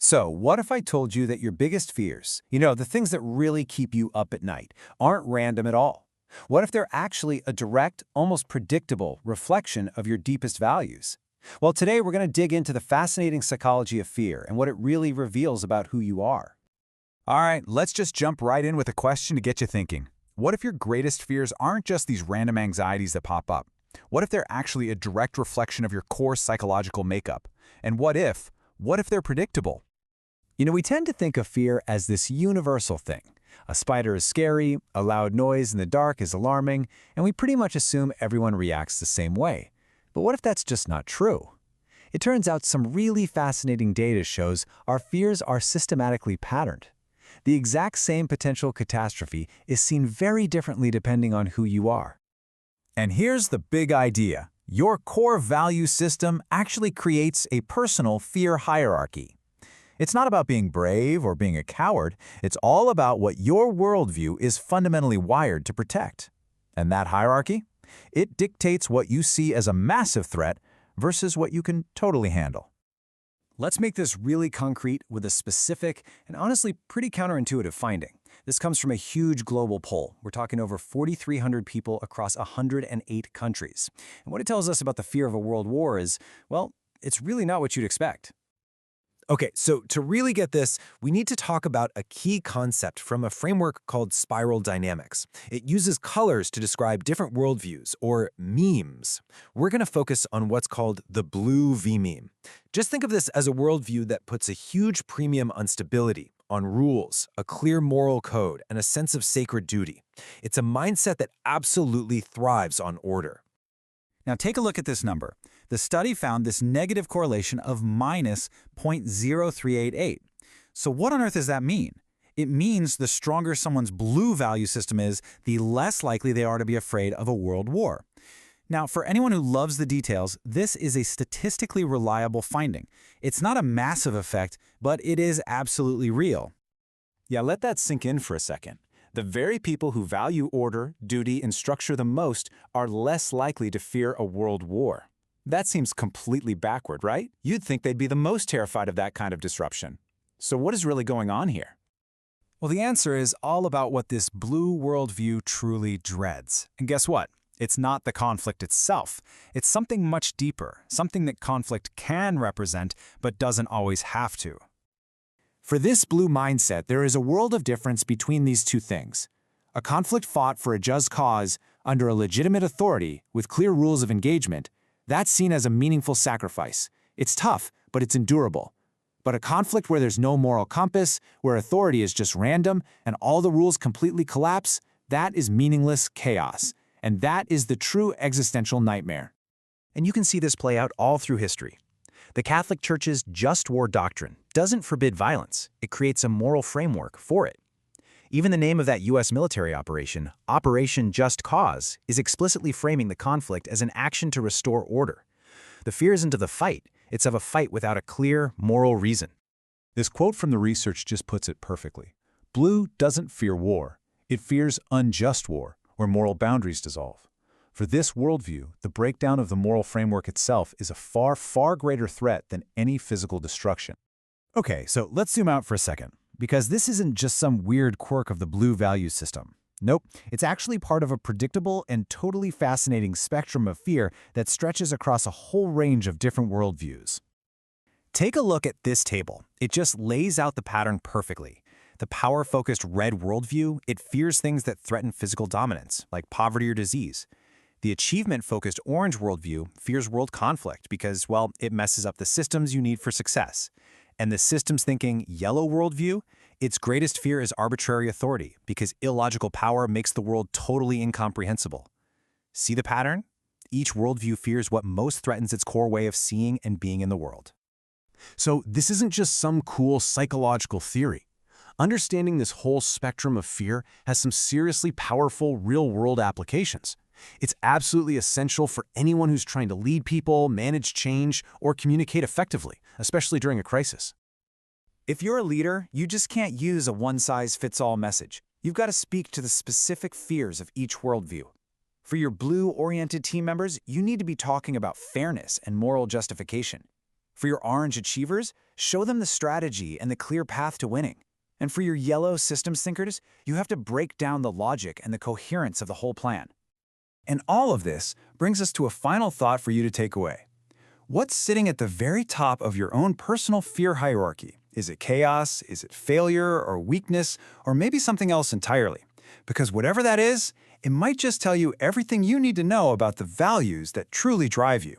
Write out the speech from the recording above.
So, what if I told you that your biggest fears, the things that really keep you up at night, aren't random at all? What if they're actually a direct, almost predictable reflection of your deepest values? Well, today we're going to dig into the fascinating psychology of fear and what it really reveals about who you are. All right, let's just jump right in with a question to get you thinking. What if your greatest fears aren't just these random anxieties that pop up? What if they're actually a direct reflection of your core psychological makeup? And what if they're predictable? We tend to think of fear as this universal thing. A spider is scary, a loud noise in the dark is alarming, and we pretty much assume everyone reacts the same way. But what if that's just not true? It turns out some really fascinating data shows our fears are systematically patterned. The exact same potential catastrophe is seen very differently depending on who you are. And here's the big idea. Your core value system actually creates a personal fear hierarchy. It's not about being brave or being a coward. It's all about what your worldview is fundamentally wired to protect. And that hierarchy? It dictates what you see as a massive threat versus what you can totally handle. Let's make this really concrete with a specific and honestly pretty counterintuitive finding. This comes from a huge global poll. We're talking over 4,300 people across 108 countries. And what it tells us about the fear of a world war is, well, it's really not what you'd expect. Okay, so to really get this, we need to talk about a key concept from a framework called spiral dynamics. It uses colors to describe different worldviews, or memes. We're going to focus on what's called the blue vMEME. Just think of this as a worldview that puts a huge premium on stability, on rules, a clear moral code, and a sense of sacred duty. It's a mindset that absolutely thrives on order. Now take a look at this number. The study found this negative correlation of minus 0.0388. So what on earth does that mean? It means the stronger someone's blue value system is, the less likely they are to be afraid of a world war. Now, for anyone who loves the details, this is a statistically reliable finding. It's not a massive effect, but it is absolutely real. Yeah, let that sink in for a second. The very people who value order, duty, and structure the most are less likely to fear a world war. That seems completely backward, right? You'd think they'd be the most terrified of that kind of disruption. So what is really going on here? Well, the answer is all about what this blue worldview truly dreads. And guess what? It's not the conflict itself. It's something much deeper, something that conflict can represent, but doesn't always have to. For this blue mindset, there is a world of difference between these two things. A conflict fought for a just cause, under a legitimate authority, with clear rules of engagement, that's seen as a meaningful sacrifice. It's tough, but it's endurable. But a conflict where there's no moral compass, where authority is just random, and all the rules completely collapse, that is meaningless chaos. And that is the true existential nightmare. And you can see this play out all through history. The Catholic Church's just war doctrine doesn't forbid violence. It creates a moral framework for it. Even the name of that U.S. military operation, Operation Just Cause, is explicitly framing the conflict as an action to restore order. The fear isn't of the fight, it's of a fight without a clear, moral reason. This quote from the research just puts it perfectly. Blue doesn't fear war. It fears unjust war, where moral boundaries dissolve. For this worldview, the breakdown of the moral framework itself is a far, far greater threat than any physical destruction. Okay, so let's zoom out for a second, because this isn't just some weird quirk of the blue value system. Nope, it's actually part of a predictable and totally fascinating spectrum of fear that stretches across a whole range of different worldviews. Take a look at this table. It just lays out the pattern perfectly. The power-focused red worldview, it fears things that threaten physical dominance, like poverty or disease. The achievement-focused orange worldview fears world conflict because, well, it messes up the systems you need for success. And the systems-thinking yellow worldview, its greatest fear is arbitrary authority because illogical power makes the world totally incomprehensible. See the pattern? Each worldview fears what most threatens its core way of seeing and being in the world. So this isn't just some cool psychological theory. Understanding this whole spectrum of fear has some seriously powerful real-world applications. It's absolutely essential for anyone who's trying to lead people, manage change, or communicate effectively, especially during a crisis. If you're a leader, you just can't use a one-size-fits-all message. You've got to speak to the specific fears of each worldview. For your blue-oriented team members, you need to be talking about fairness and moral justification. For your orange achievers, Show them the strategy and the clear path to winning. And for your yellow systems thinkers, you have to break down the logic and the coherence of the whole plan. And all of this brings us to a final thought for you to take away. What's sitting at the very top of your own personal fear hierarchy? Is it chaos? Is it failure or weakness? Or maybe something else entirely? Because whatever that is, it might just tell you everything you need to know about the values that truly drive you.